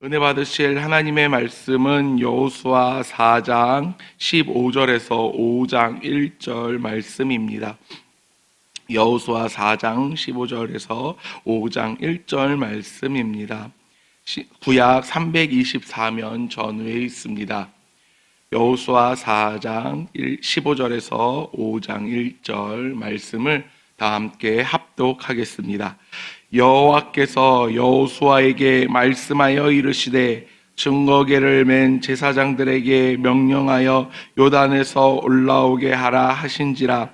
은혜 받으실 하나님의 말씀은 여호수아 4장 15절에서 5장 1절 말씀입니다. 여호수아 4장 15절에서 5장 1절 말씀입니다. 구약 324면 전후에 있습니다. 여호수아 4장 15절에서 5장 1절 말씀을 다 함께 합독하겠습니다. 여호와께서 여호수아에게 말씀하여 이르시되 증거궤를 맨 제사장들에게 명령하여 요단에서 올라오게 하라 하신지라.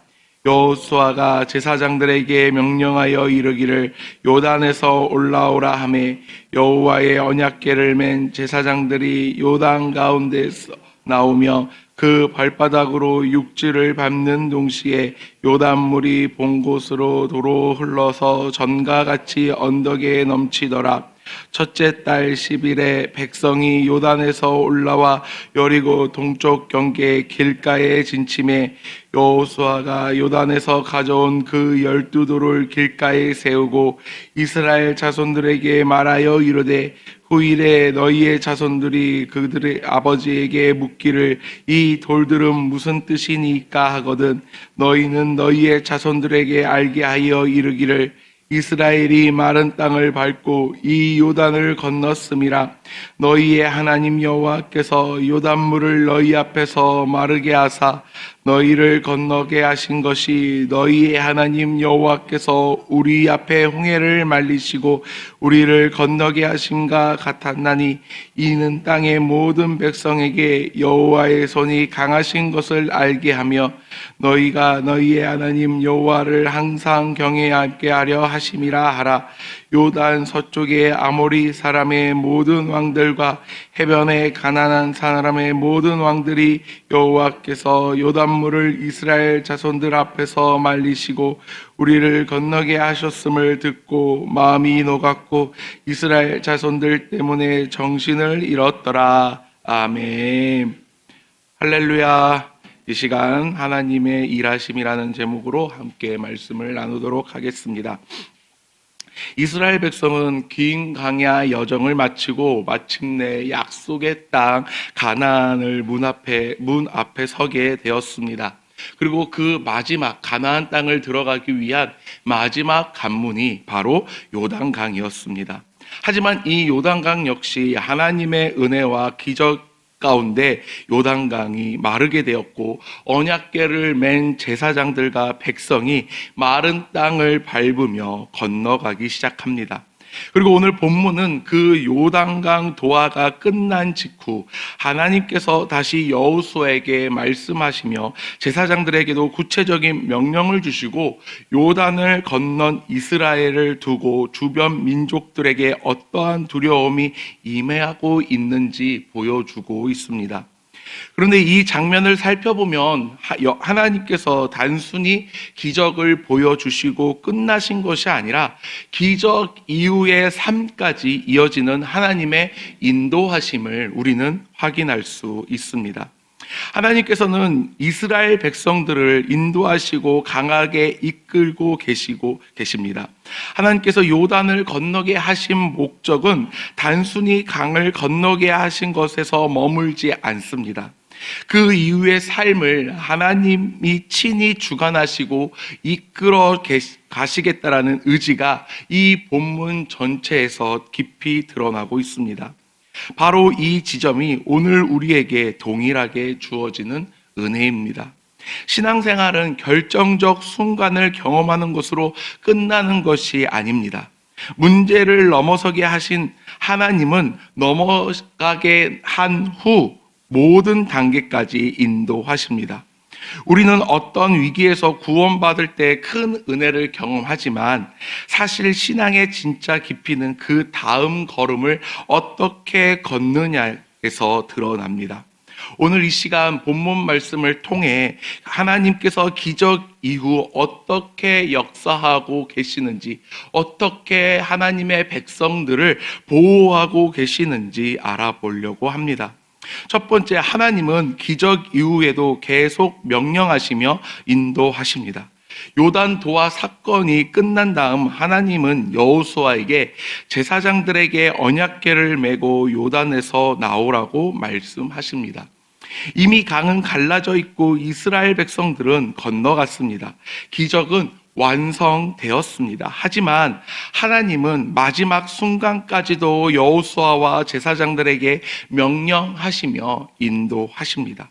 여호수아가 제사장들에게 명령하여 이르기를 요단에서 올라오라 하매 여호와의 언약궤를 맨 제사장들이 요단 가운데서 나오며 그 발바닥으로 육지를 밟는 동시에 요단물이 본 곳으로 도로 흘러서 전과 같이 언덕에 넘치더라. 첫째 달 10일에 백성이 요단에서 올라와 여리고 동쪽 경계 길가에 진침해 여호수아가 요단에서 가져온 그 12돌을 길가에 세우고 이스라엘 자손들에게 말하여 이르되 후일에 너희의 자손들이 그들의 아버지에게 묻기를 이 돌들은 무슨 뜻이니까 하거든 너희는 너희의 자손들에게 알게 하여 이르기를 이스라엘이 마른 땅을 밟고 이 요단을 건넜음이라. 너희의 하나님 여호와께서 요단물을 너희 앞에서 마르게 하사 너희를 건너게 하신 것이 너희의 하나님 여호와께서 우리 앞에 홍해를 말리시고 우리를 건너게 하신가 같았나니 이는 땅의 모든 백성에게 여호와의 손이 강하신 것을 알게 하며 너희가 너희의 하나님 여호와를 항상 경외하게 하려 하심이라 하라. 요단 서쪽의 아모리 사람의 모든 왕들과 해변의 가나안 사람의 모든 왕들이 여호와께서 요단물을 이스라엘 자손들 앞에서 말리시고 우리를 건너게 하셨음을 듣고 마음이 녹았고 이스라엘 자손들 때문에 정신을 잃었더라. 아멘. 할렐루야. 이 시간 하나님의 일하심이라는 제목으로 함께 말씀을 나누도록 하겠습니다. 이스라엘 백성은 긴 광야 여정을 마치고 마침내 약속의 땅 가나안을 문 앞에 서게 되었습니다. 그리고 그 마지막 가나안 땅을 들어가기 위한 마지막 관문이 바로 요단강이었습니다. 하지만 이 요단강 역시 하나님의 은혜와 기적 가운데 요단강이 마르게 되었고 언약궤를 맨 제사장들과 백성이 마른 땅을 밟으며 건너가기 시작합니다. 그리고 오늘 본문은 그 요단강 도하가 끝난 직후 하나님께서 다시 여호수아에게 말씀하시며 제사장들에게도 구체적인 명령을 주시고 요단을 건넌 이스라엘을 두고 주변 민족들에게 어떠한 두려움이 임해하고 있는지 보여주고 있습니다. 그런데 이 장면을 살펴보면 하나님께서 단순히 기적을 보여주시고 끝나신 것이 아니라 기적 이후의 삶까지 이어지는 하나님의 인도하심을 우리는 확인할 수 있습니다. 하나님께서는 이스라엘 백성들을 인도하시고 강하게 이끌고 계십니다. 하나님께서 요단을 건너게 하신 목적은 단순히 강을 건너게 하신 것에서 머물지 않습니다. 그 이후의 삶을 하나님이 친히 주관하시고 이끌어 가시겠다라는 의지가 이 본문 전체에서 깊이 드러나고 있습니다. 바로 이 지점이 오늘 우리에게 동일하게 주어지는 은혜입니다. 신앙생활은 결정적 순간을 경험하는 것으로 끝나는 것이 아닙니다. 문제를 넘어서게 하신 하나님은 넘어가게 한 후 모든 단계까지 인도하십니다. 우리는 어떤 위기에서 구원받을 때 큰 은혜를 경험하지만 사실 신앙의 진짜 깊이는 그 다음 걸음을 어떻게 걷느냐에서 드러납니다. 오늘 이 시간 본문 말씀을 통해 하나님께서 기적 이후 어떻게 역사하고 계시는지, 어떻게 하나님의 백성들을 보호하고 계시는지 알아보려고 합니다. 첫 번째, 하나님은 기적 이후에도 계속 명령하시며 인도하십니다. 요단 도하 사건이 끝난 다음 하나님은 여호수아에게 제사장들에게 언약궤를 메고 요단에서 나오라고 말씀하십니다. 이미 강은 갈라져 있고 이스라엘 백성들은 건너갔습니다. 기적은 완성되었습니다. 하지만 하나님은 마지막 순간까지도 여호수아와 제사장들에게 명령하시며 인도하십니다.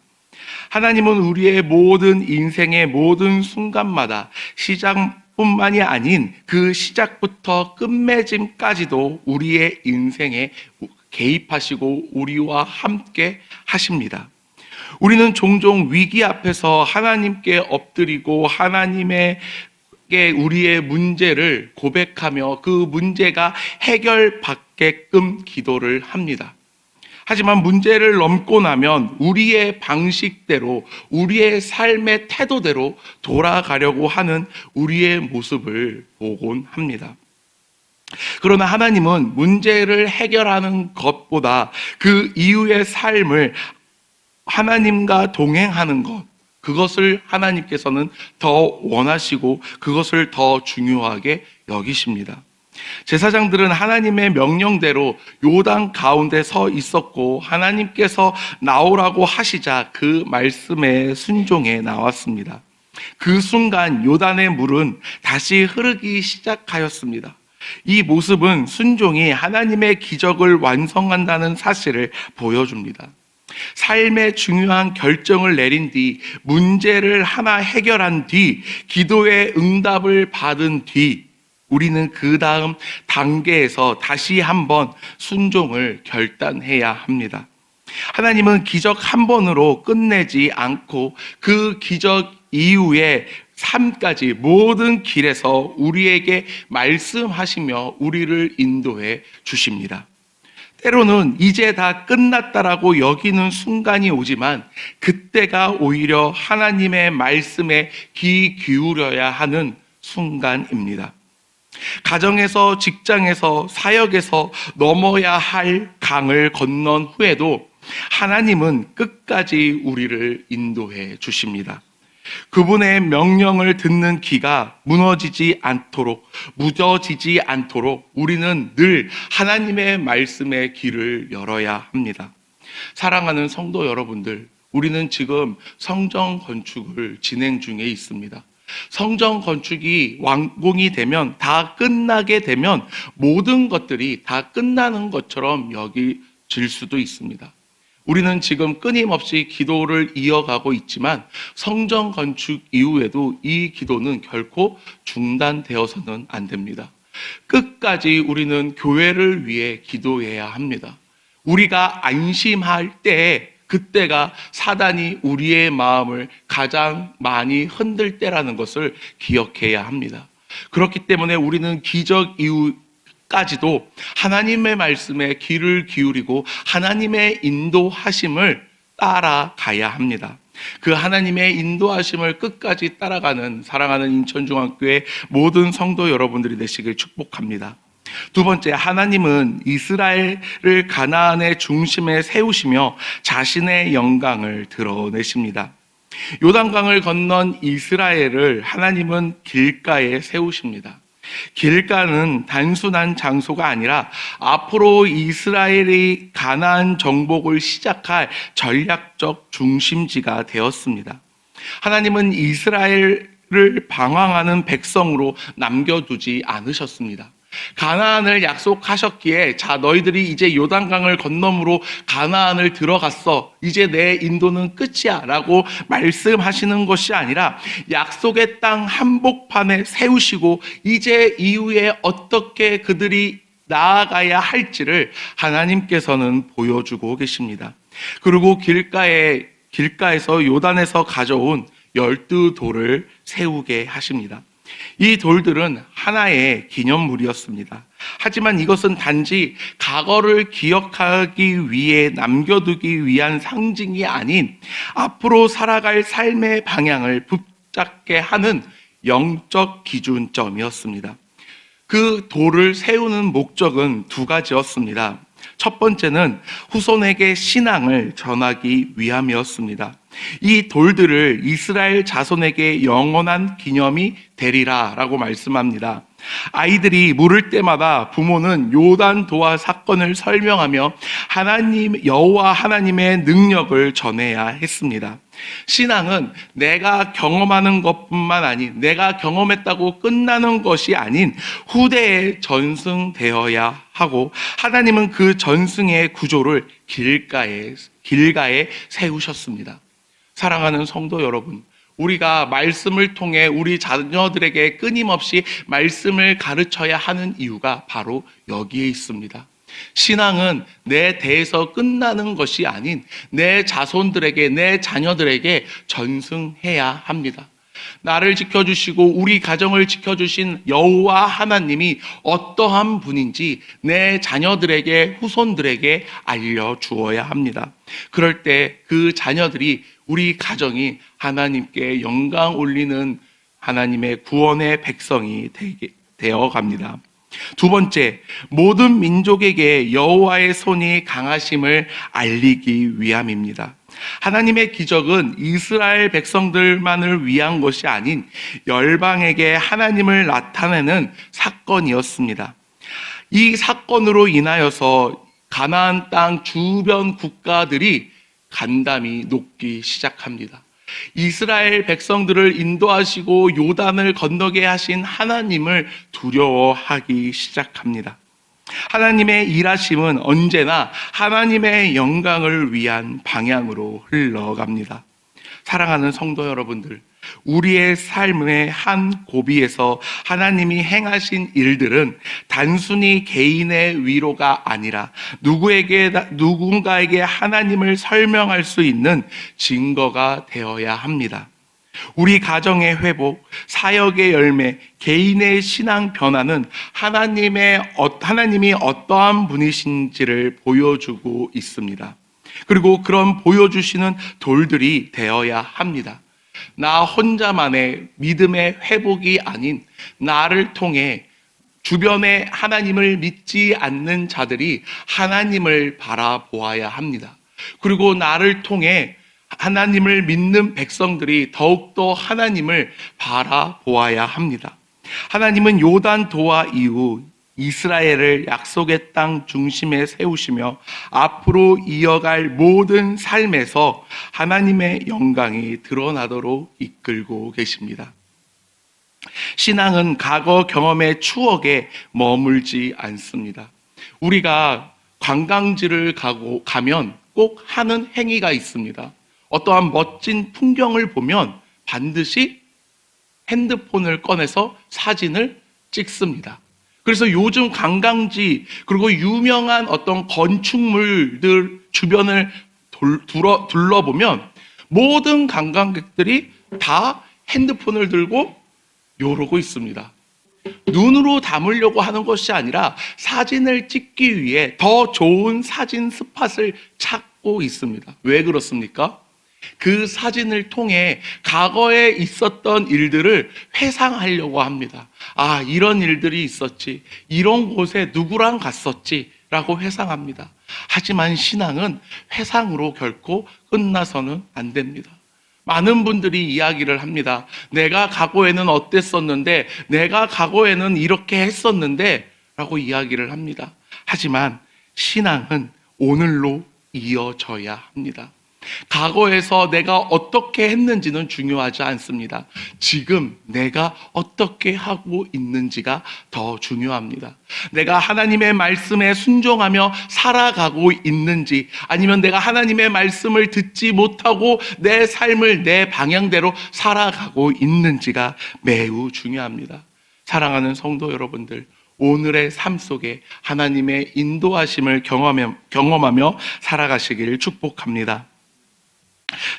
하나님은 우리의 모든 인생의 모든 순간마다 시작뿐만이 아닌 그 시작부터 끝맺음까지도 우리의 인생에 개입하시고 우리와 함께 하십니다. 우리는 종종 위기 앞에서 하나님께 엎드리고 하나님에게 우리의 문제를 고백하며 그 문제가 해결받게끔 기도를 합니다. 하지만 문제를 넘고 나면 우리의 방식대로, 우리의 삶의 태도대로 돌아가려고 하는 우리의 모습을 보곤 합니다. 그러나 하나님은 문제를 해결하는 것보다 그 이후의 삶을 하나님과 동행하는 것, 그것을 하나님께서는 더 원하시고 그것을 더 중요하게 여기십니다. 제사장들은 하나님의 명령대로 요단 가운데 서 있었고 하나님께서 나오라고 하시자 그 말씀에 순종해 나왔습니다. 그 순간 요단의 물은 다시 흐르기 시작하였습니다. 이 모습은 순종이 하나님의 기적을 완성한다는 사실을 보여줍니다. 삶의 중요한 결정을 내린 뒤, 문제를 하나 해결한 뒤, 기도의 응답을 받은 뒤, 우리는 그 다음 단계에서 다시 한번 순종을 결단해야 합니다. 하나님은 기적 한 번으로 끝내지 않고 그 기적 이후에 삶까지 모든 길에서 우리에게 말씀하시며 우리를 인도해 주십니다. 때로는 이제 다 끝났다라고 여기는 순간이 오지만 그때가 오히려 하나님의 말씀에 귀 기울여야 하는 순간입니다. 가정에서, 직장에서, 사역에서 넘어야 할 강을 건넌 후에도 하나님은 끝까지 우리를 인도해 주십니다. 그분의 명령을 듣는 귀가 무너지지 않도록, 무뎌지지 않도록 우리는 늘 하나님의 말씀에 귀를 열어야 합니다. 사랑하는 성도 여러분들, 우리는 지금 성전 건축을 진행 중에 있습니다. 성전 건축이 완공이 되면, 다 끝나게 되면 모든 것들이 다 끝나는 것처럼 여겨질 수도 있습니다. 우리는 지금 끊임없이 기도를 이어가고 있지만 성전 건축 이후에도 이 기도는 결코 중단되어서는 안 됩니다. 끝까지 우리는 교회를 위해 기도해야 합니다. 우리가 안심할 때에 그때가 사단이 우리의 마음을 가장 많이 흔들 때라는 것을 기억해야 합니다. 그렇기 때문에 우리는 기적 이후까지도 하나님의 말씀에 귀를 기울이고 하나님의 인도하심을 따라가야 합니다. 그 하나님의 인도하심을 끝까지 따라가는 사랑하는 인천중앙교회 모든 성도 여러분들이 되시길 축복합니다. 두 번째, 하나님은 이스라엘을 가나안의 중심에 세우시며 자신의 영광을 드러내십니다. 요단강을 건넌 이스라엘을 하나님은 길가에 세우십니다. 길가는 단순한 장소가 아니라 앞으로 이스라엘이 가나안 정복을 시작할 전략적 중심지가 되었습니다. 하나님은 이스라엘을 방황하는 백성으로 남겨두지 않으셨습니다. 가나안을 약속하셨기에 자 너희들이 이제 요단강을 건너므로 가나안을 들어갔어, 이제 내 인도는 끝이야 라고 말씀하시는 것이 아니라 약속의 땅 한복판에 세우시고 이제 이후에 어떻게 그들이 나아가야 할지를 하나님께서는 보여주고 계십니다. 그리고 길가에서 요단에서 가져온 12돌을 세우게 하십니다. 이 돌들은 하나의 기념물이었습니다. 하지만 이것은 단지 과거를 기억하기 위해 남겨두기 위한 상징이 아닌 앞으로 살아갈 삶의 방향을 붙잡게 하는 영적 기준점이었습니다. 그 돌을 세우는 목적은 두 가지였습니다. 첫 번째는 후손에게 신앙을 전하기 위함이었습니다. 이 돌들을 이스라엘 자손에게 영원한 기념이 되리라 라고 말씀합니다. 아이들이 물을 때마다 부모는 요단 도하 사건을 설명하며 여호와 하나님의 능력을 전해야 했습니다. 신앙은 내가 경험하는 것뿐만 아닌, 내가 경험했다고 끝나는 것이 아닌 후대에 전승되어야 하고, 하나님은 그 전승의 구조를 길가에 세우셨습니다. 사랑하는 성도 여러분, 우리가 말씀을 통해 우리 자녀들에게 끊임없이 말씀을 가르쳐야 하는 이유가 바로 여기에 있습니다. 신앙은 내 대에서 끝나는 것이 아닌 내 자손들에게, 내 자녀들에게 전승해야 합니다. 나를 지켜주시고 우리 가정을 지켜주신 여호와 하나님이 어떠한 분인지 내 자녀들에게, 후손들에게 알려주어야 합니다. 그럴 때 그 자녀들이, 우리 가정이 하나님께 영광 올리는 하나님의 구원의 백성이 되어 갑니다. 두 번째, 모든 민족에게 여호와의 손이 강하심을 알리기 위함입니다. 하나님의 기적은 이스라엘 백성들만을 위한 것이 아닌 열방에게 하나님을 나타내는 사건이었습니다. 이 사건으로 인하여서 가나안 땅 주변 국가들이 간담이 높기 시작합니다. 이스라엘 백성들을 인도하시고 요단을 건너게 하신 하나님을 두려워하기 시작합니다. 하나님의 일하심은 언제나 하나님의 영광을 위한 방향으로 흘러갑니다. 사랑하는 성도 여러분들, 우리의 삶의 한 고비에서 하나님이 행하신 일들은 단순히 개인의 위로가 아니라 누군가에게 하나님을 설명할 수 있는 증거가 되어야 합니다. 우리 가정의 회복, 사역의 열매, 개인의 신앙 변화는 하나님이 어떠한 분이신지를 보여주고 있습니다. 그리고 그런 보여주시는 돌들이 되어야 합니다. 나 혼자만의 믿음의 회복이 아닌, 나를 통해 주변에 하나님을 믿지 않는 자들이 하나님을 바라보아야 합니다. 그리고 나를 통해 하나님을 믿는 백성들이 더욱더 하나님을 바라보아야 합니다. 하나님은 요단 도하 이후 이스라엘을 약속의 땅 중심에 세우시며 앞으로 이어갈 모든 삶에서 하나님의 영광이 드러나도록 이끌고 계십니다. 신앙은 과거 경험의 추억에 머물지 않습니다. 우리가 관광지를 가면 꼭 하는 행위가 있습니다. 어떠한 멋진 풍경을 보면 반드시 핸드폰을 꺼내서 사진을 찍습니다. 그래서 요즘 관광지, 그리고 유명한 어떤 건축물들 주변을 둘러보면 모든 관광객들이 다 핸드폰을 들고 이러고 있습니다. 눈으로 담으려고 하는 것이 아니라 사진을 찍기 위해 더 좋은 사진 스팟을 찾고 있습니다. 왜 그렇습니까? 그 사진을 통해 과거에 있었던 일들을 회상하려고 합니다. 아, 이런 일들이 있었지, 이런 곳에 누구랑 갔었지 라고 회상합니다. 하지만 신앙은 회상으로 결코 끝나서는 안 됩니다. 많은 분들이 이야기를 합니다. 내가 과거에는 어땠었는데, 내가 과거에는 이렇게 했었는데 라고 이야기를 합니다. 하지만 신앙은 오늘로 이어져야 합니다. 과거에서 내가 어떻게 했는지는 중요하지 않습니다. 지금 내가 어떻게 하고 있는지가 더 중요합니다. 내가 하나님의 말씀에 순종하며 살아가고 있는지, 아니면 내가 하나님의 말씀을 듣지 못하고 내 삶을 내 방향대로 살아가고 있는지가 매우 중요합니다. 사랑하는 성도 여러분들, 오늘의 삶 속에 하나님의 인도하심을 경험하며 살아가시기를 축복합니다.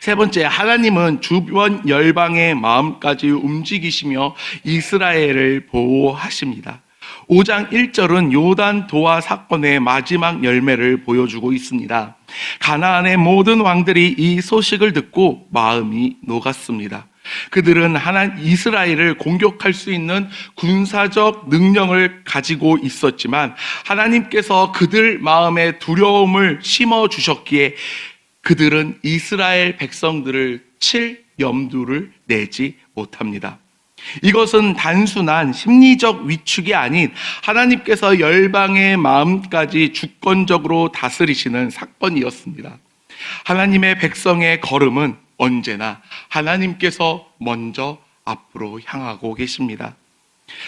세 번째, 하나님은 주변 열방의 마음까지 움직이시며 이스라엘을 보호하십니다. 5장 1절은 요단 도하 사건의 마지막 열매를 보여주고 있습니다. 가나안의 모든 왕들이 이 소식을 듣고 마음이 녹았습니다. 그들은 이스라엘을 공격할 수 있는 군사적 능력을 가지고 있었지만 하나님께서 그들 마음에 두려움을 심어주셨기에 그들은 이스라엘 백성들을 칠 염두를 내지 못합니다. 이것은 단순한 심리적 위축이 아닌 하나님께서 열방의 마음까지 주권적으로 다스리시는 사건이었습니다. 하나님의 백성의 걸음은 언제나 하나님께서 먼저 앞으로 향하고 계십니다.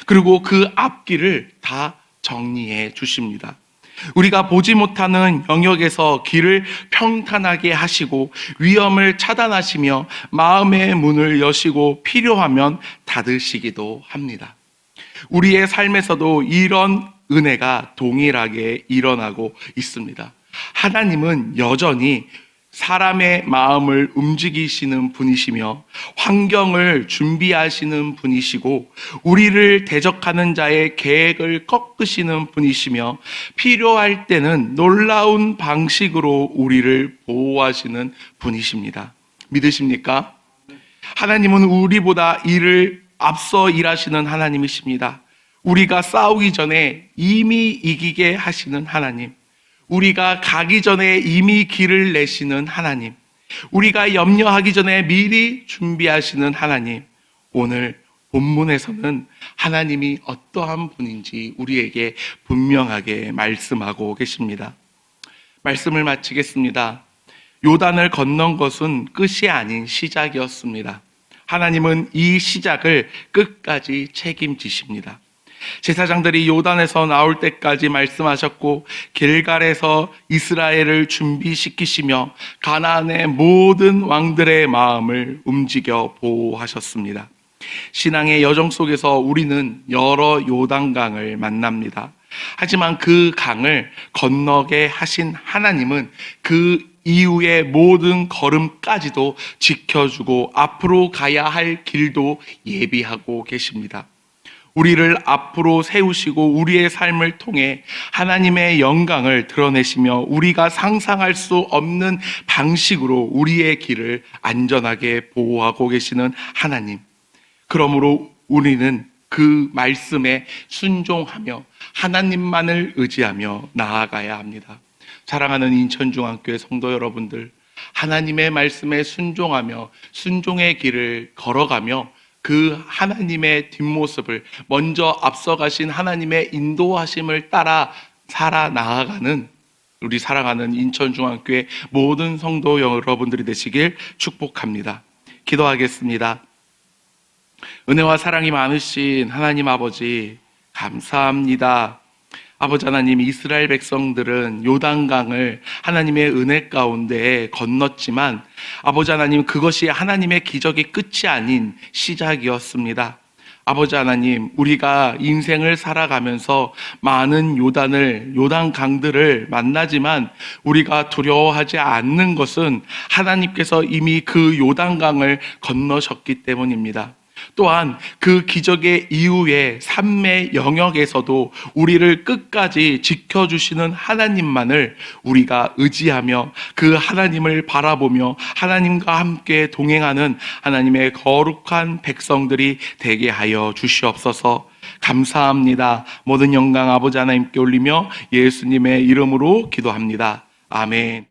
그리고 그 앞길을 다 정리해 주십니다. 우리가 보지 못하는 영역에서 길을 평탄하게 하시고 위험을 차단하시며 마음의 문을 여시고 필요하면 닫으시기도 합니다. 우리의 삶에서도 이런 은혜가 동일하게 일어나고 있습니다. 하나님은 여전히 사람의 마음을 움직이시는 분이시며 환경을 준비하시는 분이시고 우리를 대적하는 자의 계획을 꺾으시는 분이시며 필요할 때는 놀라운 방식으로 우리를 보호하시는 분이십니다. 믿으십니까? 하나님은 우리보다 일을 앞서 일하시는 하나님이십니다. 우리가 싸우기 전에 이미 이기게 하시는 하나님, 우리가 가기 전에 이미 길을 내시는 하나님, 우리가 염려하기 전에 미리 준비하시는 하나님, 오늘 본문에서는 하나님이 어떠한 분인지 우리에게 분명하게 말씀하고 계십니다. 말씀을 마치겠습니다. 요단을 건넌 것은 끝이 아닌 시작이었습니다. 하나님은 이 시작을 끝까지 책임지십니다. 제사장들이 요단에서 나올 때까지 말씀하셨고 길갈에서 이스라엘을 준비시키시며 가나안의 모든 왕들의 마음을 움직여 보호하셨습니다. 신앙의 여정 속에서 우리는 여러 요단강을 만납니다. 하지만 그 강을 건너게 하신 하나님은 그 이후의 모든 걸음까지도 지켜주고 앞으로 가야 할 길도 예비하고 계십니다. 우리를 앞으로 세우시고 우리의 삶을 통해 하나님의 영광을 드러내시며 우리가 상상할 수 없는 방식으로 우리의 길을 안전하게 보호하고 계시는 하나님. 그러므로 우리는 그 말씀에 순종하며 하나님만을 의지하며 나아가야 합니다. 사랑하는 인천중앙교회 성도 여러분들, 하나님의 말씀에 순종하며 순종의 길을 걸어가며 그 하나님의 뒷모습을 먼저 앞서가신 하나님의 인도하심을 따라 살아 나아가는 우리 사랑하는 인천중앙교회 모든 성도 여러분들이 되시길 축복합니다. 기도하겠습니다. 은혜와 사랑이 많으신 하나님 아버지 감사합니다. 아버지 하나님, 이스라엘 백성들은 요단강을 하나님의 은혜 가운데 건넜지만 아버지 하나님, 그것이 하나님의 기적의 끝이 아닌 시작이었습니다. 아버지 하나님, 우리가 인생을 살아가면서 많은 요단 강들을 만나지만 우리가 두려워하지 않는 것은 하나님께서 이미 그 요단강을 건너셨기 때문입니다. 또한 그 기적의 이후에 삶의 영역에서도 우리를 끝까지 지켜주시는 하나님만을 우리가 의지하며 그 하나님을 바라보며 하나님과 함께 동행하는 하나님의 거룩한 백성들이 되게 하여 주시옵소서. 감사합니다. 모든 영광 아버지 하나님께 올리며 예수님의 이름으로 기도합니다. 아멘.